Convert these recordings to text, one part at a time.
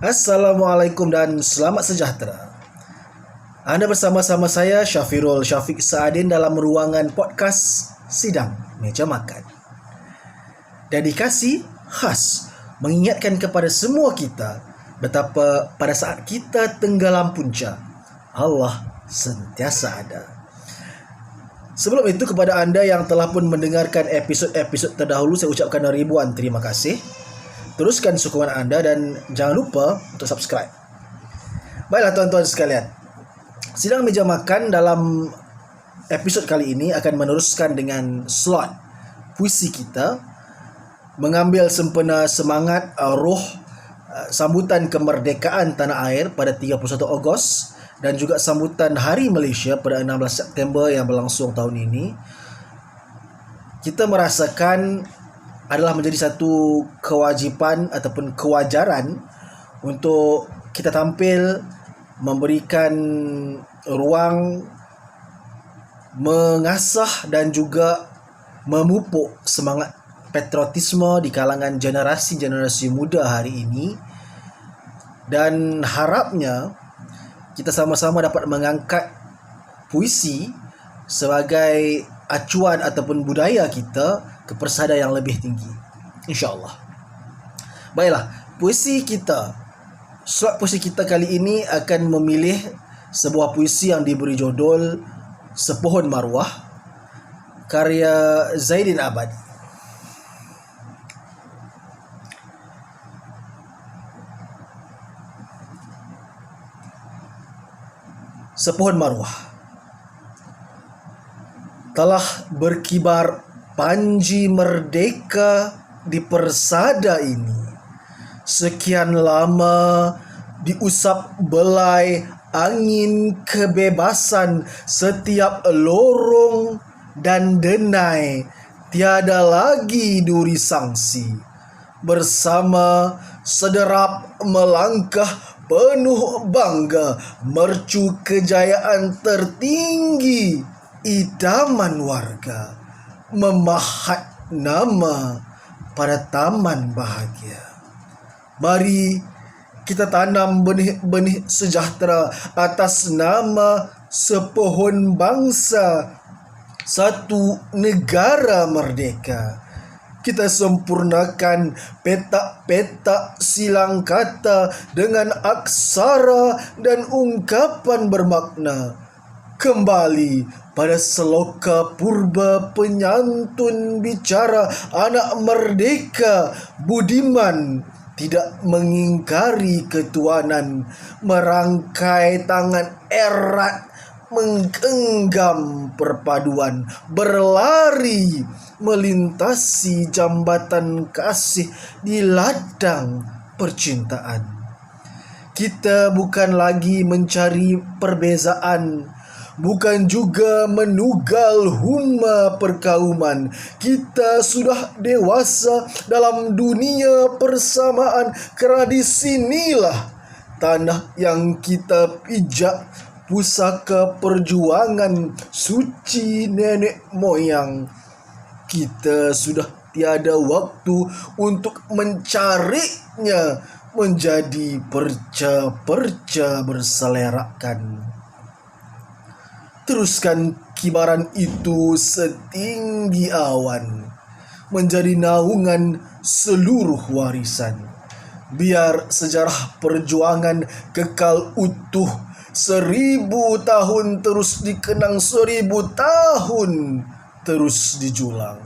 Assalamualaikum dan selamat sejahtera. Anda bersama-sama saya Syafirul Syafiq Saadin dalam ruangan podcast Sidang Meja Makan. Dedikasi khas mengingatkan kepada semua kita betapa pada saat kita tenggelam punca, Allah sentiasa ada. Sebelum itu, kepada anda yang telah pun mendengarkan episod-episod terdahulu, saya ucapkan ribuan terima kasih. Teruskan sokongan anda dan jangan lupa untuk subscribe. Baiklah tuan-tuan sekalian, Sidang Meja Makan dalam episod kali ini akan meneruskan dengan slot puisi kita, mengambil sempena semangat roh sambutan kemerdekaan tanah air pada 31 Ogos dan juga sambutan Hari Malaysia pada 16 September yang berlangsung tahun ini. Kita merasakan adalah menjadi satu kewajipan ataupun kewajaran untuk kita tampil memberikan ruang mengasah dan juga memupuk semangat patriotisme di kalangan generasi-generasi muda hari ini, dan harapnya kita sama-sama dapat mengangkat puisi sebagai acuan ataupun budaya kita ke persada yang lebih tinggi, insya-Allah. Baiklah, slot puisi kita kali ini akan memilih sebuah puisi yang diberi judul Sepohon Maruah, karya Zaidin Abadi. Sepohon Maruah. Telah berkibar panji merdeka di persada ini. Sekian lama diusap belai angin kebebasan, setiap lorong dan denai tiada lagi duri sangsi. Bersama sederap melangkah penuh bangga, mercu kejayaan tertinggi idaman warga, memahat nama pada taman bahagia. Mari kita tanam benih-benih sejahtera atas nama sepohon bangsa, satu negara merdeka. Kita sempurnakan petak-petak silang kata dengan aksara dan ungkapan bermakna. Kembali pada seloka purba penyantun bicara anak merdeka budiman, tidak mengingkari ketuanan, merangkai tangan erat, menggenggam perpaduan, berlari melintasi jambatan kasih di ladang percintaan. Kita bukan lagi mencari perbezaan, bukan juga menugal huma perkauman. Kita sudah dewasa dalam dunia persamaan, kerana di sinilah tanah yang kita pijak, pusaka perjuangan suci nenek moyang. Kita sudah tiada waktu untuk mencarinya menjadi perca-perca berselerakan. Teruskan kibaran itu setinggi awan, menjadi naungan seluruh warisan. Biar sejarah perjuangan kekal utuh, 1000 tahun terus dikenang, 1000 tahun terus dijulang.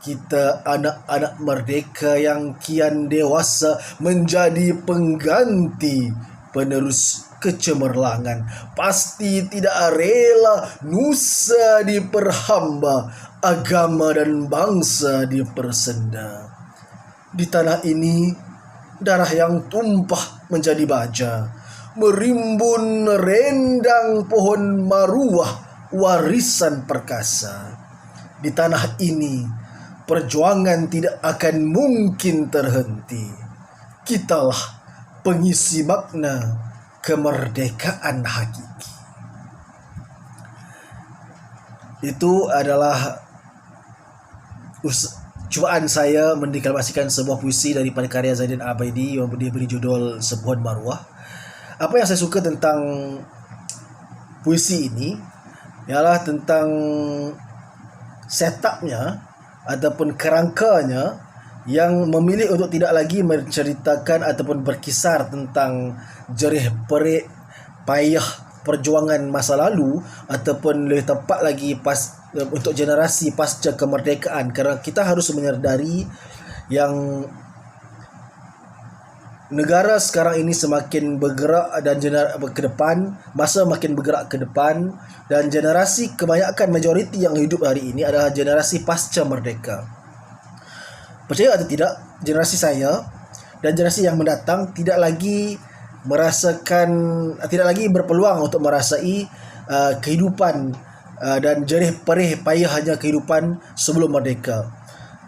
Kita anak-anak merdeka yang kian dewasa menjadi pengganti penerus kecemerlangan. Pasti tidak rela nusa diperhamba, agama dan bangsa dipersenda. Di tanah ini darah yang tumpah menjadi baja, merimbun rendang pohon maruah warisan perkasa. Di tanah ini perjuangan tidak akan mungkin terhenti. Kitalah pengisi makna kemerdekaan hakiki. Itu adalah cubaan saya mendeklamasikan sebuah puisi daripada karya Zainuddin Abaidi yang diberi judul Sebuah Maruah. Apa yang saya suka tentang puisi ini ialah tentang setupnya ataupun kerangkanya yang memilih untuk tidak lagi menceritakan ataupun berkisar tentang jerih perik payah perjuangan masa lalu, ataupun lebih tepat lagi untuk generasi pasca kemerdekaan, kerana kita harus menyadari yang negara sekarang ini semakin bergerak dan ke depan, masa makin bergerak ke depan, dan generasi kebanyakan majoriti yang hidup hari ini adalah generasi pasca merdeka. Percaya atau tidak, generasi saya dan generasi yang mendatang tidak lagi berpeluang untuk merasai kehidupan dan jerih perih payahnya kehidupan sebelum merdeka.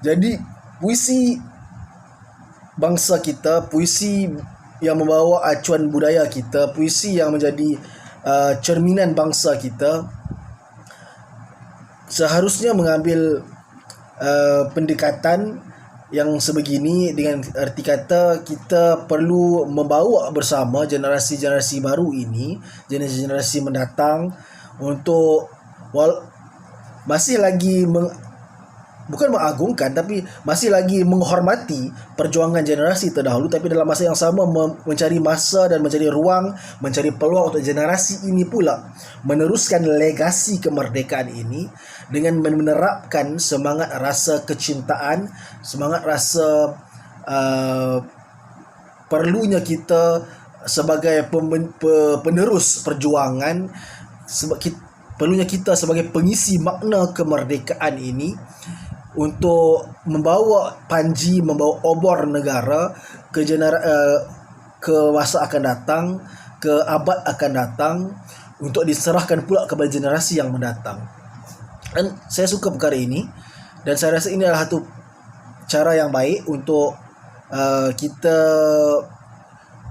Jadi puisi bangsa kita, puisi yang membawa acuan budaya kita, puisi yang menjadi cerminan bangsa kita, seharusnya mengambil pendekatan yang sebegini, dengan arti kata kita perlu membawa bersama generasi-generasi baru ini, generasi mendatang, untuk masih lagi bukan mengagungkan, tapi masih lagi menghormati perjuangan generasi terdahulu, tapi dalam masa yang sama mencari masa dan mencari ruang, mencari peluang untuk generasi ini pula meneruskan legasi kemerdekaan ini dengan menerapkan semangat rasa kecintaan, semangat rasa perlunya kita sebagai penerus perjuangan, perlunya kita sebagai pengisi makna kemerdekaan ini untuk membawa panji, membawa obor negara ke masa akan datang, ke abad akan datang, untuk diserahkan pula kepada generasi yang mendatang. Dan saya suka perkara ini, dan saya rasa ini adalah satu cara yang baik untuk kita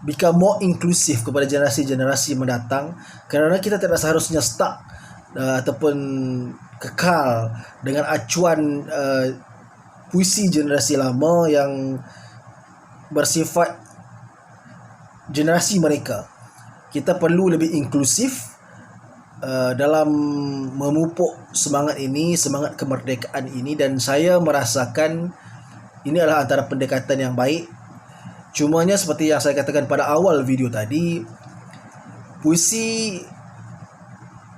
become more inclusive kepada generasi-generasi mendatang, kerana kita tidak seharusnya stuck ataupun kekal dengan acuan puisi generasi lama yang bersifat generasi mereka. Kita perlu lebih inklusif dalam memupuk semangat ini, semangat kemerdekaan ini, dan saya merasakan ini adalah antara pendekatan yang baik. Cumanya seperti yang saya katakan pada awal video tadi, puisi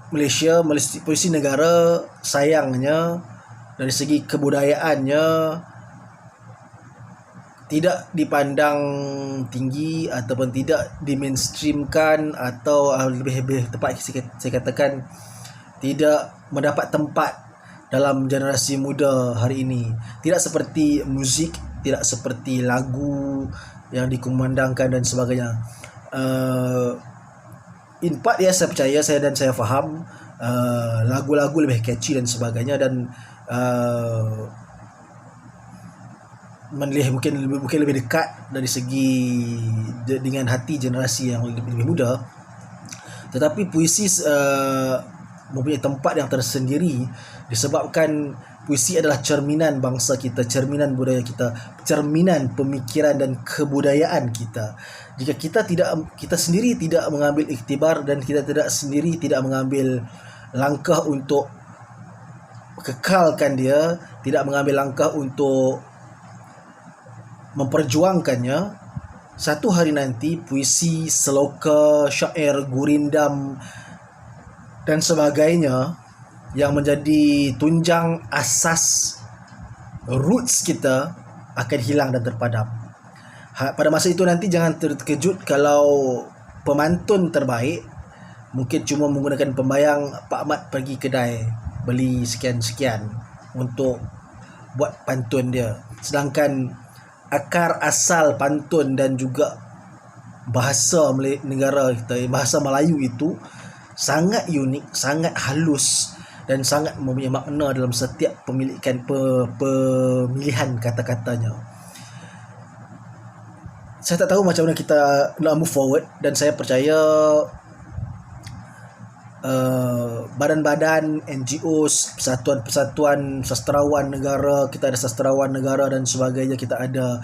Malaysia, puisi negara, sayangnya dari segi kebudayaannya tidak dipandang tinggi ataupun tidak dimainstreamkan, atau lebih tepat saya katakan tidak mendapat tempat dalam generasi muda hari ini. Tidak seperti muzik, tidak seperti lagu yang dikumandangkan dan sebagainya. In part ya, saya percaya, saya faham lagu-lagu lebih catchy dan sebagainya, dan mungkin lebih dekat dari segi dengan hati generasi yang lebih muda. Tetapi puisi mempunyai tempat yang tersendiri disebabkan puisi adalah cerminan bangsa kita, cerminan budaya kita, cerminan pemikiran dan kebudayaan kita. Jika kita sendiri tidak mengambil iktibar, dan kita tidak mengambil langkah untuk kekalkan dia, tidak mengambil langkah untuk memperjuangkannya, satu hari nanti puisi, seloka, syair, gurindam dan sebagainya yang menjadi tunjang asas roots kita akan hilang dan terpadam. Pada masa itu nanti jangan terkejut kalau pemantun terbaik mungkin cuma menggunakan pembayang Pak Mat pergi kedai beli sekian-sekian untuk buat pantun dia, sedangkan akar asal pantun dan juga bahasa negara kita, bahasa Melayu itu sangat unik, sangat halus, dan sangat mempunyai makna dalam setiap pemilihan kata-katanya. Saya tak tahu macam mana kita nak move forward, dan saya percaya badan-badan, NGOs, persatuan-persatuan sastrawan negara, kita ada sastrawan negara dan sebagainya, kita ada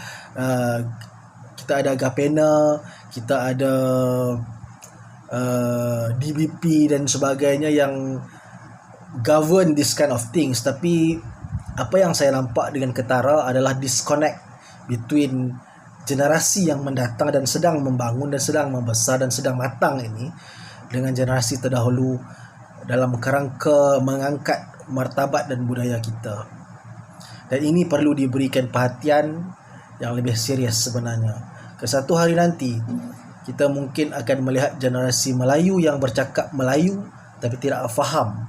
Gapena, kita ada DBP dan sebagainya yang govern this kind of things. Tapi apa yang saya nampak dengan ketara adalah disconnect between generasi yang mendatang dan sedang membangun dan sedang membesar dan sedang matang ini dengan generasi terdahulu dalam kerangka mengangkat martabat dan budaya kita. Dan ini perlu diberikan perhatian yang lebih serius sebenarnya. Ke satu hari nanti kita mungkin akan melihat generasi Melayu yang bercakap Melayu tapi tidak faham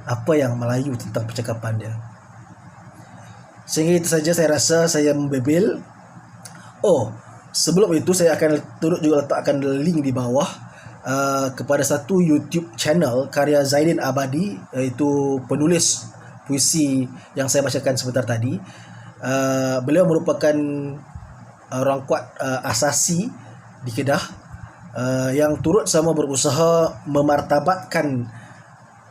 apa yang Melayu tentang percakapan dia. Sehingga itu saja saya rasa saya membebel. Sebelum itu saya akan turut juga letakkan link di bawah kepada satu YouTube channel karya Zaidin Abadi, iaitu penulis puisi yang saya bacakan sebentar tadi. Beliau merupakan orang kuat asasi di Kedah yang turut sama berusaha memartabatkan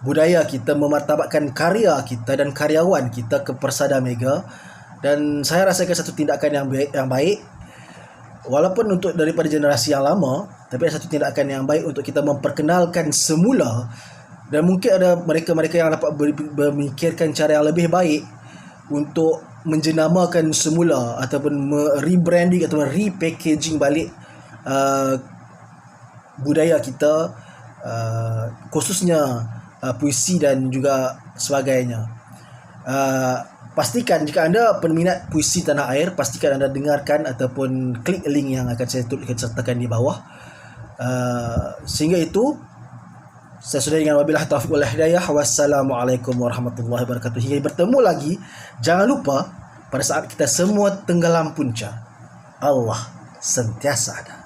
budaya kita, memartabatkan karya kita dan karyawan kita ke Persada Mega. Dan saya rasakan satu tindakan yang baik walaupun untuk daripada generasi yang lama, tapi ada satu tindakan yang baik untuk kita memperkenalkan semula. Dan mungkin ada mereka-mereka yang dapat memikirkan cara yang lebih baik untuk menjenamakan semula ataupun rebranding atau repackaging balik budaya kita, khususnya puisi dan juga sebagainya. Pastikan jika anda peminat puisi tanah air, pastikan anda dengarkan ataupun klik link yang akan saya sertakan di bawah. Sehingga itu saya sudah dengan wabillahi taufiq wal hidayah. Wassalamualaikum warahmatullahi wabarakatuh. Hingga bertemu lagi, jangan lupa pada saat kita semua tenggelam punca, Allah sentiasa ada.